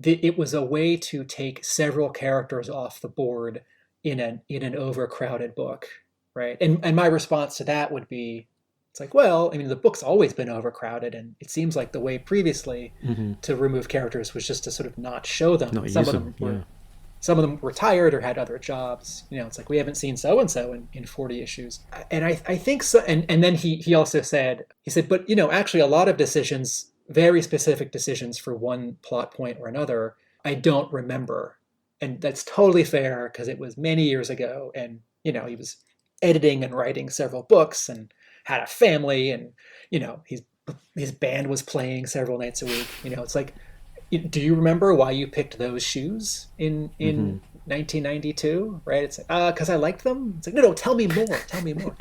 It was a way to take several characters off the board in an overcrowded book, right? And my response to that would be, it's like, well, I mean, the book's always been overcrowded, and it seems like the way previously to remove characters was just to sort of not show them. Some of them were tired or had other jobs. It's like, we haven't seen so-and-so in 40 issues. And I think so. And then he also said, but, actually a lot of decisions, very specific decisions for one plot point or another, I don't remember. And that's totally fair because it was many years ago. And, he was editing and writing several books and had a family, and, his band was playing several nights a week. It's like, do you remember why you picked those shoes in 1992? Right? It's like, because I liked them. It's like, no, tell me more.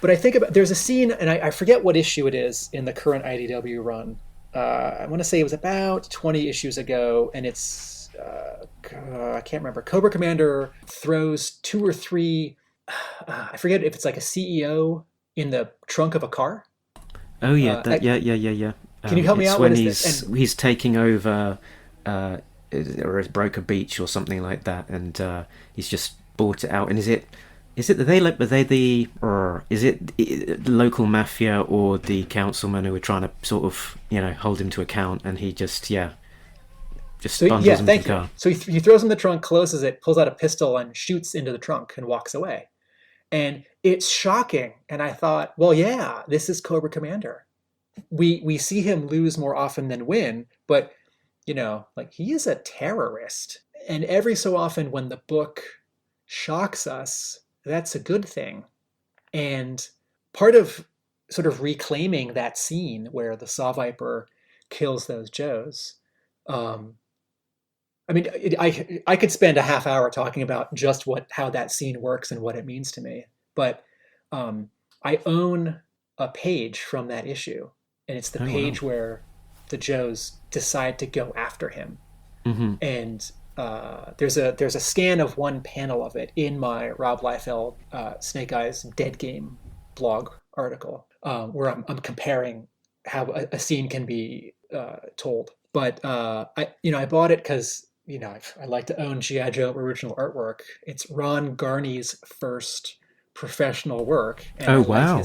But I think there's a scene, and I forget what issue it is in the current IDW run. I want to say it was about 20 issues ago, and it's I can't remember. Cobra Commander throws 2 or 3. I forget if it's like a CEO in the trunk of a car. Oh yeah, yeah. Can you help me out? When he's taking over, or it's Broker Beach or something like that, and he's just bought it out. And is it Is it that they look? Are they the? Or is it the local mafia or the councilman who were trying to sort of hold him to account, and he just So bundles yeah, him into thank the you. car? So he throws in the trunk, closes it, pulls out a pistol, and shoots into the trunk and walks away. And it's shocking. And I thought, well, yeah, this is Cobra Commander. We see him lose more often than win, but like he is a terrorist. And every so often when the book shocks us, that's a good thing. And part of sort of reclaiming that scene where the Saw Viper kills those Joes, um, I mean, I could spend a half hour talking about just how that scene works and what it means to me. But um, I own a page from that issue, and it's the Oh wow. page where the Joes decide to go after him. Hmm. And there's a scan of one panel of it in my Rob Liefeld Snake Eyes Dead Game blog article, where I'm comparing how a scene can be told. But I bought it because I like to own GI Joe original artwork. It's Ron Garney's first professional work, and Oh wow.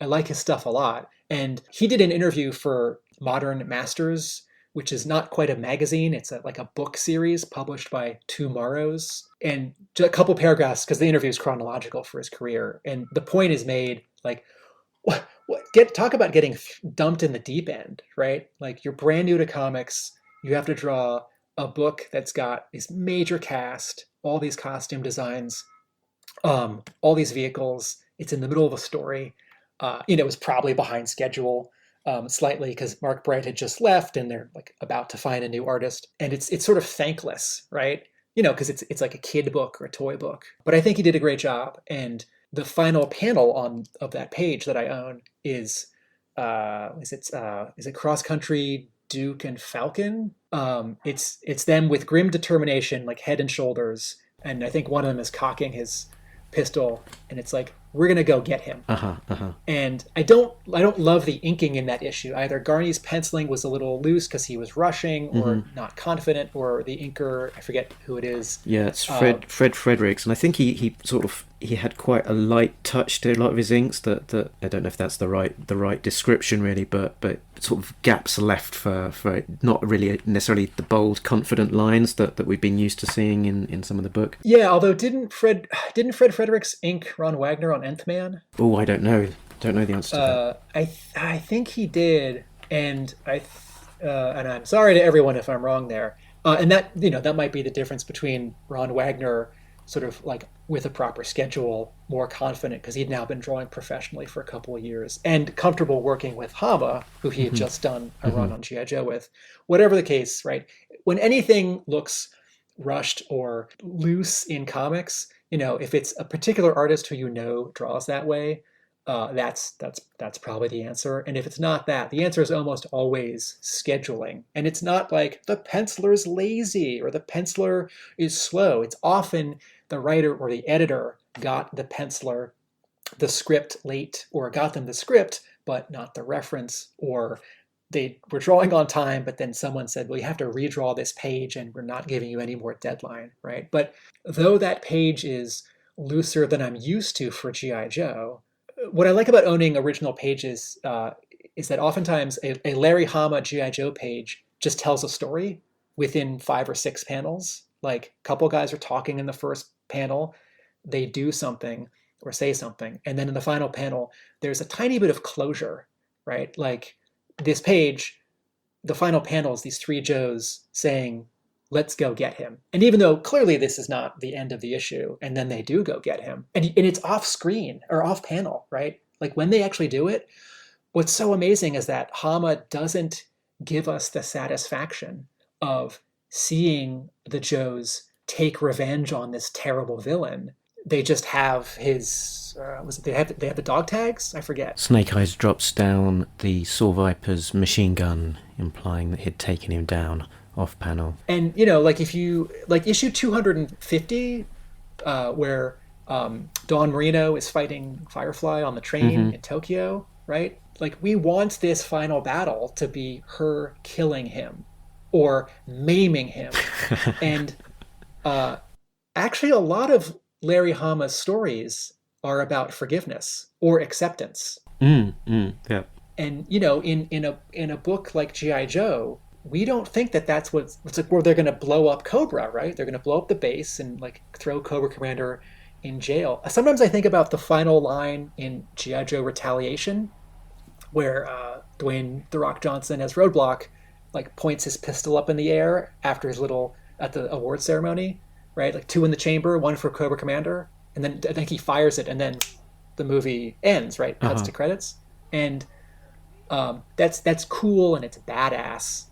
I like his stuff a lot. And he did an interview for Modern Masters, which is not quite a magazine. It's like a book series published by Two Morrows. And a couple paragraphs, because the interview is chronological for his career. And the point is made like, talk about getting dumped in the deep end, right? Like you're brand new to comics. You have to draw a book that's got this major cast, all these costume designs, all these vehicles. It's in the middle of a story. It was probably behind schedule slightly because Mark Bright had just left and they're like about to find a new artist. And it's sort of thankless, right? Because it's like a kid book or a toy book. But I think he did a great job. And the final panel of that page that I own is it Cross Country Duke and Falcon? It's them with grim determination, like head and shoulders, and I think one of them is cocking his pistol, and it's like, we're gonna go get him. And I don't love the inking in that issue either. Garney's penciling was a little loose because he was rushing or not confident, or the inker, I forget who it is. Yeah, it's Fred Fredericks, and I think he had quite a light touch to a lot of his inks that I don't know if that's the right description really, but sort of gaps left for not really necessarily the bold, confident lines that we've been used to seeing in some of the book. Yeah, although didn't Fred Fredericks ink Ron Wagner on Nth Man? Oh, I don't know the answer to that. I think he did, and and I'm sorry to everyone if I'm wrong there. And that might be the difference between Ron Wagner, sort of like with a proper schedule, more confident because he'd now been drawing professionally for a couple of years, and comfortable working with Hama, who he had just done a run on GI Joe with. Whatever the case, right? When anything looks rushed or loose in comics, if it's a particular artist who draws that way, that's probably the answer. And if it's not that, the answer is almost always scheduling. And it's not like the penciler's lazy or the penciler is slow. It's often the writer or the editor got the penciler the script late, or got them the script but not the reference, or they were drawing on time, but then someone said, well, you have to redraw this page and we're not giving you any more deadline, right? But though that page is looser than I'm used to for G.I. Joe, what I like about owning original pages is that oftentimes a Larry Hama G.I. Joe page just tells a story within 5 or 6 panels. Like a couple guys are talking in the first panel, they do something or say something, and then in the final panel, there's a tiny bit of closure, right? Like this page, the final panel is these 3 Joes saying, let's go get him. And even though clearly this is not the end of the issue, and then they do go get him, and it's off screen or off panel, right? Like when they actually do it, what's so amazing is that Hama doesn't give us the satisfaction of seeing the Joes take revenge on this terrible villain. They just have his, they have the dog tags? I forget. Snake Eyes drops down the Saw Viper's machine gun, implying that he'd taken him down off panel. And, like if you, like issue 250, where Dawn Marino is fighting Firefly on the train in Tokyo, right? Like we want this final battle to be her killing him or maiming him. And actually a lot of Larry Hama's stories are about forgiveness or acceptance. Yeah. And in a book like G.I. Joe, we don't think that that's what's like where they're going to blow up Cobra, right? They're going to blow up the base and like throw Cobra Commander in jail. Sometimes I think about the final line in G.I. Joe Retaliation, where Dwayne The Rock Johnson as Roadblock like points his pistol up in the air after his little at the award ceremony, right? Like 2 in the chamber, 1 for Cobra Commander, and then I think he fires it, and then the movie ends, right? Cuts to credits, and that's cool and it's badass.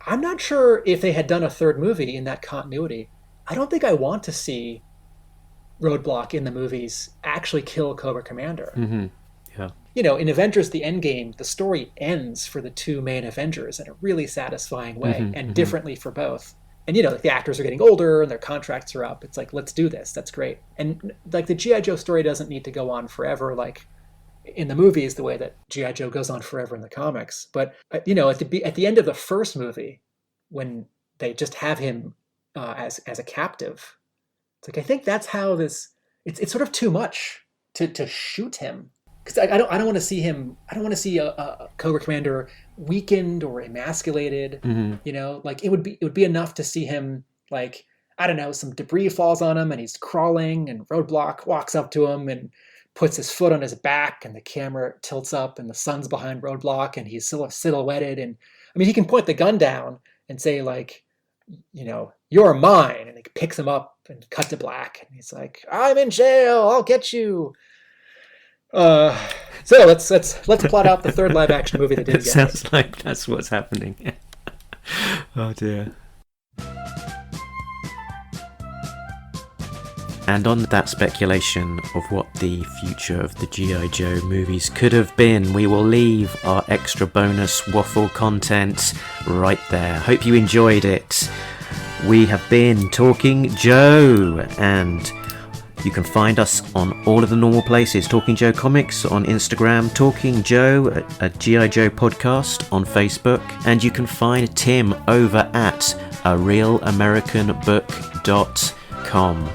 I'm not sure if they had done a third movie in that continuity. I don't think I want to see Roadblock in the movies actually kill Cobra Commander. Yeah. In Avengers the Endgame, the story ends for the 2 main Avengers in a really satisfying way, and differently for both. And like the actors are getting older and their contracts are up. It's like, let's do this. That's great. And like the G.I. Joe story doesn't need to go on forever, like in the movies, the way that G.I. Joe goes on forever in the comics. But at the end of the first movie, when they just have him as a captive, it's like, I think that's how this. It's sort of too much to shoot him, because I don't want to see him. I don't want to see a Cobra Commander weakened or emasculated. Like it would be enough to see him, like, I don't know, some debris falls on him and he's crawling, and Roadblock walks up to him and puts his foot on his back, and the camera tilts up and the sun's behind Roadblock and he's silhouetted, and I mean he can point the gun down and say, like, you're mine, and he picks him up and cut to black, and he's like, I'm in jail, I'll get you. So let's plot out the third live action movie that didn't get Sounds made. like that's what's happening. Oh dear. And on that speculation of what the future of the G.I. Joe movies could have been, we will leave our extra bonus waffle content right there. Hope you enjoyed it. We have been Talking Joe, and you can find us on all of the normal places. Talking Joe Comics on Instagram, Talking Joe at G.I. Joe Podcast on Facebook, and you can find Tim over at arealamericanbook.com.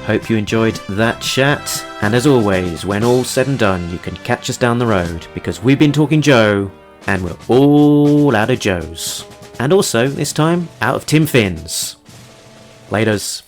Hope you enjoyed that chat, and as always, when all's said and done, you can catch us down the road, because we've been Talking Joe, and we're all out of Joes. And also, this time, out of Tim Fins. Laters.